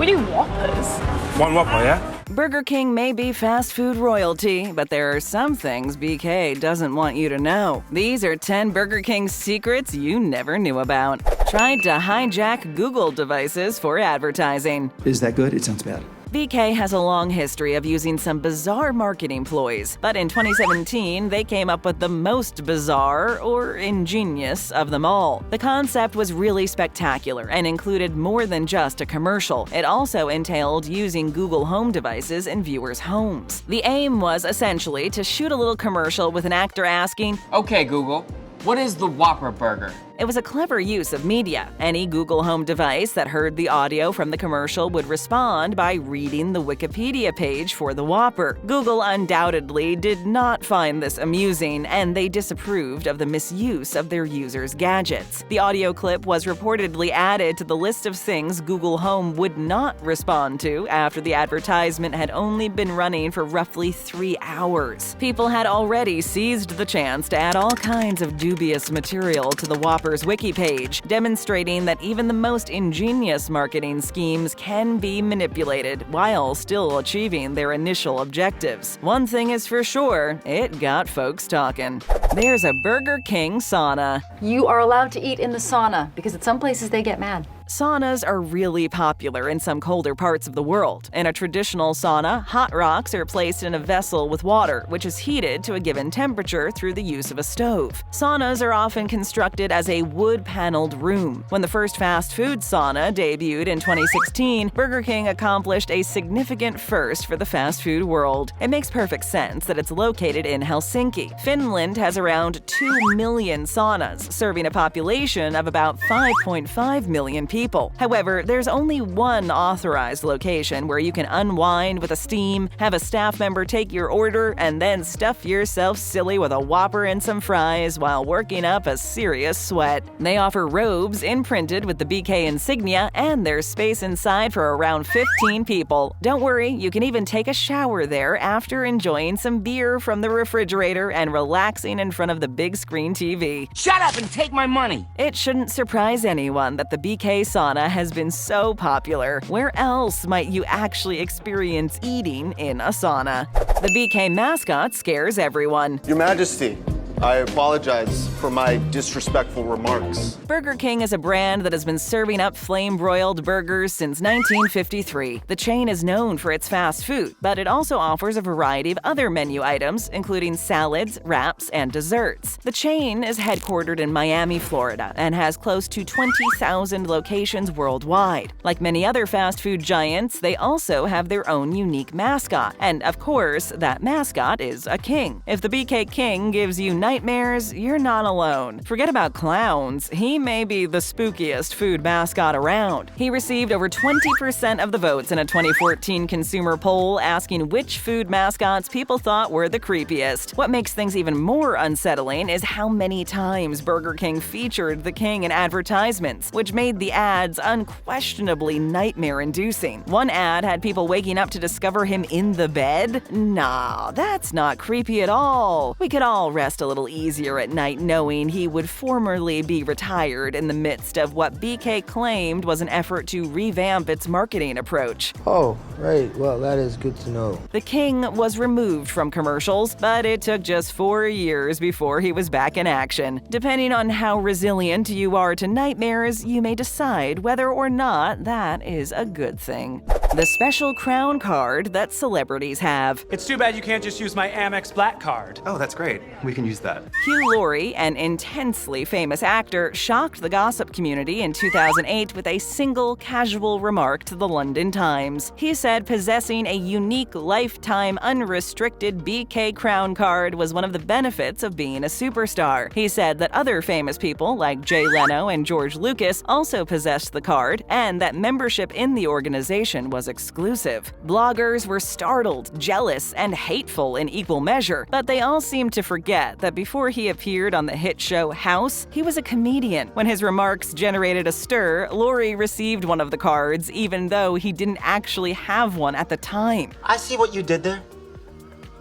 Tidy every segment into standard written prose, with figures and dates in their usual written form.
We do Whoppers. One Whopper, yeah? Burger King may be fast food royalty, but there are some things BK doesn't want you to know. These are 10 Burger King secrets you never knew about. Tried to hijack Google devices for advertising. Is that good? It sounds bad. BK has a long history of using some bizarre marketing ploys, but in 2017, they came up with the most bizarre or ingenious of them all. The concept was really spectacular and included more than just a commercial. It also entailed using Google Home devices in viewers' homes. The aim was essentially to shoot a little commercial with an actor asking, "Okay, Google, what is the Whopper burger?" It was a clever use of media. Any Google Home device that heard the audio from the commercial would respond by reading the Wikipedia page for the Whopper. Google undoubtedly did not find this amusing, and they disapproved of the misuse of their users' gadgets. The audio clip was reportedly added to the list of things Google Home would not respond to after the advertisement had only been running for roughly 3 hours. People had already seized the chance to add all kinds of dubious material to the Whopper wiki page, demonstrating that even the most ingenious marketing schemes can be manipulated while still achieving their initial objectives. One thing is for sure, it got folks talking. There's a Burger King sauna. You are allowed to eat in the sauna because at some places they get mad. Saunas are really popular in some colder parts of the world. In a traditional sauna, hot rocks are placed in a vessel with water, which is heated to a given temperature through the use of a stove. Saunas are often constructed as a wood-paneled room. When the first fast food sauna debuted in 2016, Burger King accomplished a significant first for the fast food world. It makes perfect sense that it's located in Helsinki. Finland has around 2 million saunas, serving a population of about 5.5 million people. However, there's only one authorized location where you can unwind with a steam, have a staff member take your order, and then stuff yourself silly with a Whopper and some fries while working up a serious sweat. They offer robes imprinted with the BK insignia, and there's space inside for around 15 people. Don't worry, you can even take a shower there after enjoying some beer from the refrigerator and relaxing in front of the big screen TV. Shut up and take my money! It shouldn't surprise anyone that the BK sauna has been so popular. Where else might you actually experience eating in a sauna? The BK mascot scares everyone. Your Majesty, I apologize for my disrespectful remarks. Burger King is a brand that has been serving up flame-broiled burgers since 1953. The chain is known for its fast food, but it also offers a variety of other menu items, including salads, wraps, and desserts. The chain is headquartered in Miami, Florida, and has close to 20,000 locations worldwide. Like many other fast food giants, they also have their own unique mascot. And of course, that mascot is a king. If the BK King gives you nightmares, you're not alone. Forget about clowns. He may be the spookiest food mascot around. He received over 20% of the votes in a 2014 consumer poll asking which food mascots people thought were the creepiest. What makes things even more unsettling is how many times Burger King featured the king in advertisements, which made the ads unquestionably nightmare-inducing. One ad had people waking up to discover him in the bed. Nah, that's not creepy at all. We could all rest a little easier at night knowing he would formerly be retired in the midst of what BK claimed was an effort to revamp its marketing approach. Oh, right. Well, that is good to know. The king was removed from commercials, but it took just 4 years before he was back in action. Depending on how resilient you are to nightmares, you may decide whether or not that is a good thing. The special crown card that celebrities have. It's too bad you can't just use my Amex Black card. Oh, that's great. We can use that. Hugh Laurie, an intensely famous actor, shocked the gossip community in 2008 with a single casual remark to the London Times. He said possessing a unique lifetime unrestricted BK crown card was one of the benefits of being a superstar. He said that other famous people like Jay Leno and George Lucas also possessed the card, and that membership in the organization was exclusive. Bloggers were startled, jealous, and hateful in equal measure, but they all seemed to forget that before he appeared on the hit show House, he was a comedian. When his remarks generated a stir, Laurie received one of the cards, even though he didn't actually have one at the time. I see what you did there.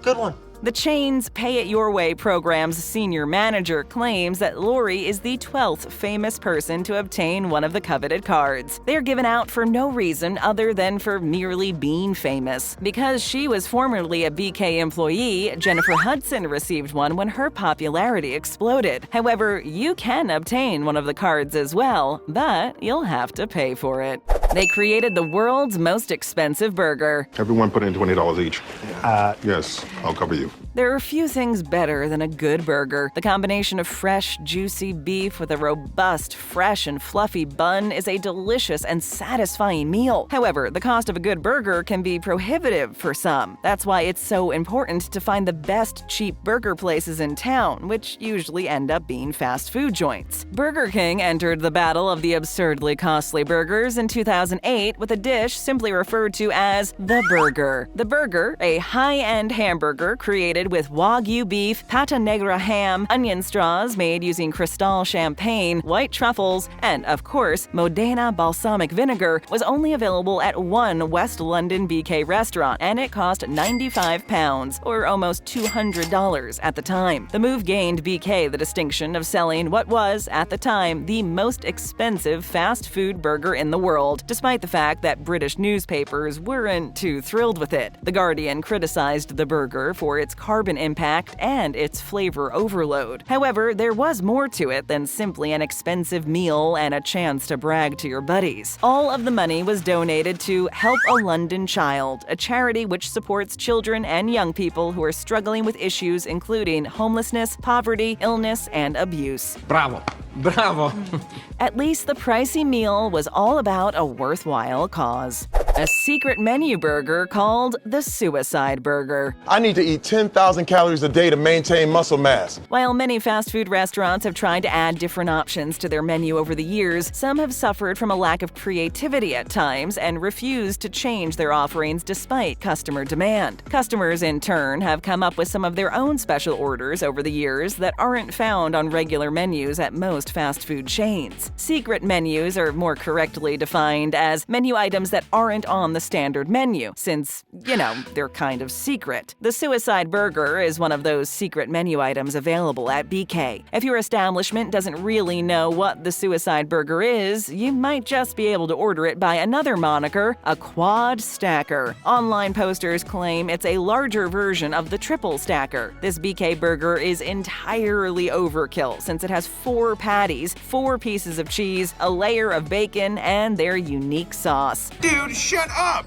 Good one. The chain's Pay It Your Way program's senior manager claims that Lori is the 12th famous person to obtain one of the coveted cards. They're given out for no reason other than for merely being famous. Because she was formerly a BK employee, Jennifer Hudson received one when her popularity exploded. However, you can obtain one of the cards as well, but you'll have to pay for it. They created the world's most expensive burger. Everyone put in $20 each. Yes, I'll cover you. There are few things better than a good burger. The combination of fresh, juicy beef with a robust, fresh, and fluffy bun is a delicious and satisfying meal. However, the cost of a good burger can be prohibitive for some. That's why it's so important to find the best cheap burger places in town, which usually end up being fast food joints. Burger King entered the battle of the absurdly costly burgers in 2008 with a dish simply referred to as the burger. The burger, a high-end hamburger created with Wagyu beef, pata negra ham, onion straws made using Cristal champagne, white truffles, and, of course, Modena balsamic vinegar, was only available at one West London BK restaurant, and it cost £95, or almost $200 at the time. The move gained BK the distinction of selling what was, at the time, the most expensive fast food burger in the world, despite the fact that British newspapers weren't too thrilled with it. The Guardian criticized the burger for its carbon impact and its flavor overload. However, there was more to it than simply an expensive meal and a chance to brag to your buddies. All of the money was donated to Help a London Child, a charity which supports children and young people who are struggling with issues including homelessness, poverty, illness, and abuse. Bravo. Bravo. At least the pricey meal was all about a worthwhile cause. A secret menu burger called the Suicide Burger. I need to eat 10,000 calories a day to maintain muscle mass. While many fast food restaurants have tried to add different options to their menu over the years, some have suffered from a lack of creativity at times and refused to change their offerings despite customer demand. Customers, in turn, have come up with some of their own special orders over the years that aren't found on regular menus at most fast food chains. Secret menus are more correctly defined as menu items that aren't on the standard menu, since, they're kind of secret. The Suicide Burger is one of those secret menu items available at BK. If your establishment doesn't really know what the Suicide Burger is, you might just be able to order it by another moniker, a Quad Stacker. Online posters claim it's a larger version of the Triple Stacker. This BK burger is entirely overkill since it has 4 patties, 4 pieces of cheese, a layer of bacon, and their unique sauce. Dude, shut up!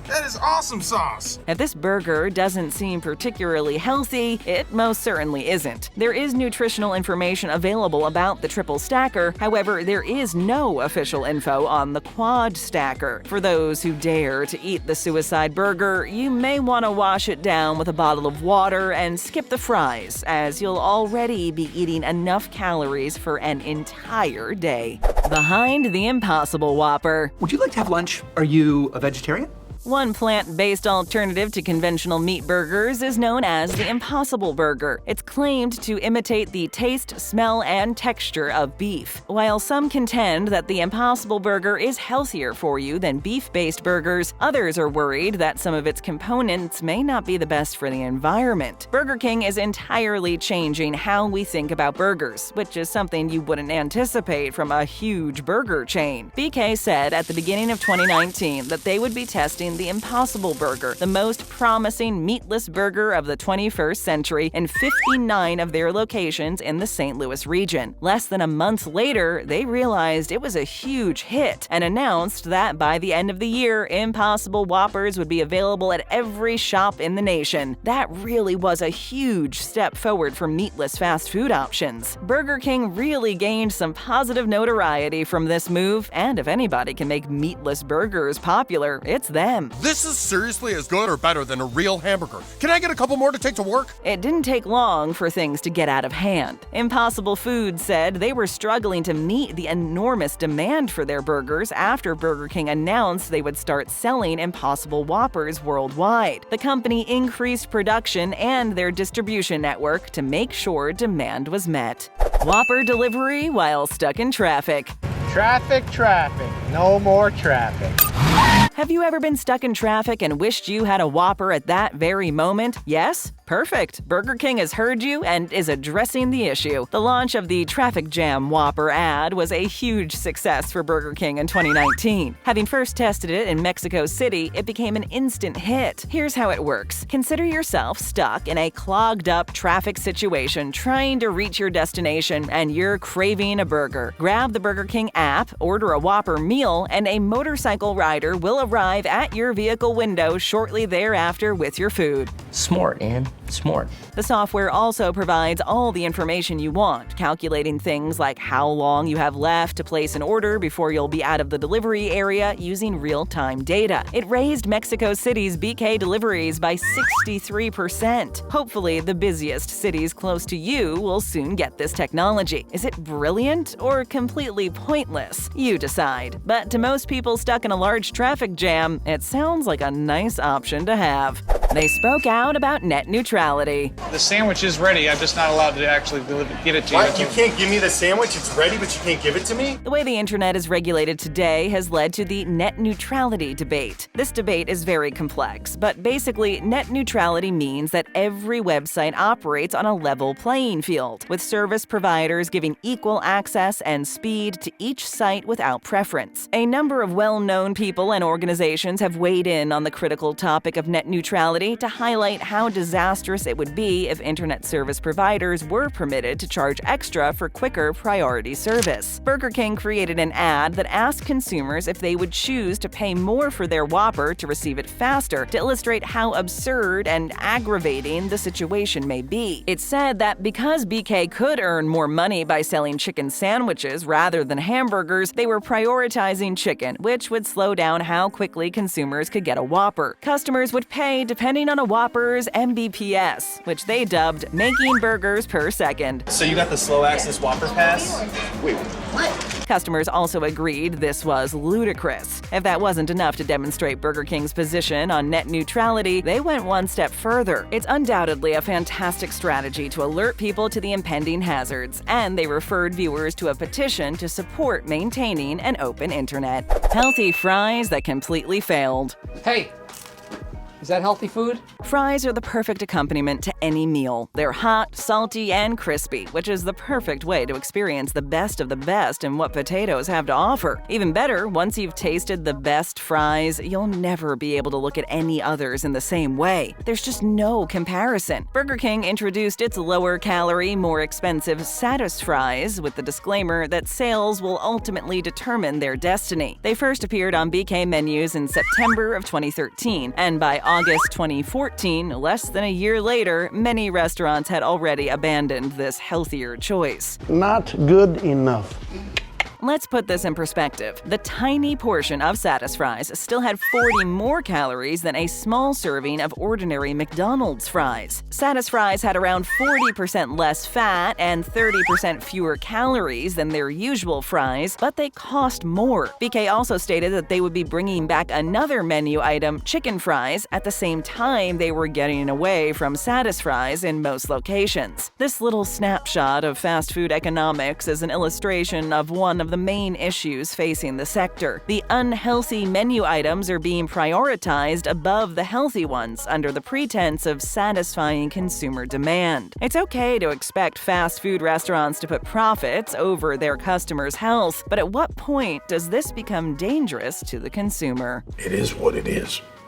That is awesome sauce! If this burger doesn't seem particularly healthy, it most certainly isn't. There is nutritional information available about the Triple Stacker, however, there is no official info on the Quad Stacker. For those who dare to eat the Suicide Burger, you may want to wash it down with a bottle of water and skip the fries, as you'll already be eating enough calories for an entire day. Behind the Impossible Whopper. Would you like to have lunch? Are you a vegetarian? One plant-based alternative to conventional meat burgers is known as the Impossible Burger. It's claimed to imitate the taste, smell, and texture of beef. While some contend that the Impossible Burger is healthier for you than beef-based burgers, others are worried that some of its components may not be the best for the environment. Burger King is entirely changing how we think about burgers, which is something you wouldn't anticipate from a huge burger chain. BK said at the beginning of 2019 that they would be testing the Impossible Burger, the most promising meatless burger of the 21st century, in 59 of their locations in the St. Louis region. Less than a month later, they realized it was a huge hit and announced that by the end of the year, Impossible Whoppers would be available at every shop in the nation. That really was a huge step forward for meatless fast food options. Burger King really gained some positive notoriety from this move, and if anybody can make meatless burgers popular, it's them. This is seriously as good or better than a real hamburger. Can I get a couple more to take to work? It didn't take long for things to get out of hand. Impossible Foods said they were struggling to meet the enormous demand for their burgers after Burger King announced they would start selling Impossible Whoppers worldwide. The company increased production and their distribution network to make sure demand was met. Whopper delivery while stuck in traffic. Traffic, no more traffic. Have you ever been stuck in traffic and wished you had a Whopper at that very moment? Yes? Perfect! Burger King has heard you and is addressing the issue. The launch of the Traffic Jam Whopper ad was a huge success for Burger King in 2019. Having first tested it in Mexico City, it became an instant hit. Here's how it works. Consider yourself stuck in a clogged-up traffic situation trying to reach your destination and you're craving a burger. Grab the Burger King app, order a Whopper meal, and a motorcycle rider will arrive at your vehicle window shortly thereafter with your food. Smart, Ann. Smart. The software also provides all the information you want, calculating things like how long you have left to place an order before you'll be out of the delivery area using real-time data. It raised Mexico City's BK deliveries by 63%. Hopefully, the busiest cities close to you will soon get this technology. Is it brilliant or completely pointless? You decide. But to most people stuck in a large traffic jam, it sounds like a nice option to have. They spoke out about net neutrality. The sandwich is ready. I'm just not allowed to actually get it to you. What? You can't give me the sandwich? It's ready, but you can't give it to me? The way the internet is regulated today has led to the net neutrality debate. This debate is very complex, but basically, net neutrality means that every website operates on a level playing field, with service providers giving equal access and speed to each site without preference. A number of well-known people and organizations have weighed in on the critical topic of net neutrality to highlight how disastrous it would be if internet service providers were permitted to charge extra for quicker priority service. Burger King created an ad that asked consumers if they would choose to pay more for their Whopper to receive it faster, to illustrate how absurd and aggravating the situation may be. It said that because BK could earn more money by selling chicken sandwiches rather than hamburgers, they were prioritizing chicken, which would slow down how quickly consumers could get a Whopper. Customers would pay depending on a Whopper's Mbps, which they dubbed making burgers per second. So you got the slow access Whopper pass? Wait, what? Customers also agreed this was ludicrous. If that wasn't enough to demonstrate Burger King's position on net neutrality, they went one step further. It's undoubtedly a fantastic strategy to alert people to the impending hazards, and they referred viewers to a petition to support maintaining an open internet. Healthy fries that completely failed. Hey, is that healthy food? Fries are the perfect accompaniment to any meal. They're hot, salty, and crispy, which is the perfect way to experience the best of the best in what potatoes have to offer. Even better, once you've tasted the best fries, you'll never be able to look at any others in the same way. There's just no comparison. Burger King introduced its lower-calorie, more expensive Satis fries with the disclaimer that sales will ultimately determine their destiny. They first appeared on BK menus in September of 2013, and by August 2014, less than a year later, many restaurants had already abandoned this healthier choice. Not good enough. Let's put this in perspective. The tiny portion of Satis fries still had 40 more calories than a small serving of ordinary McDonald's fries. Satis fries had around 40% less fat and 30% fewer calories than their usual fries, but they cost more. BK also stated that they would be bringing back another menu item, chicken fries, at the same time they were getting away from Satis fries in most locations. This little snapshot of fast food economics is an illustration of one of the main issues facing the sector. The unhealthy menu items are being prioritized above the healthy ones under the pretense of satisfying consumer demand. It's okay to expect fast food restaurants to put profits over their customers' health, but at what point does this become dangerous to the consumer? It is what it is.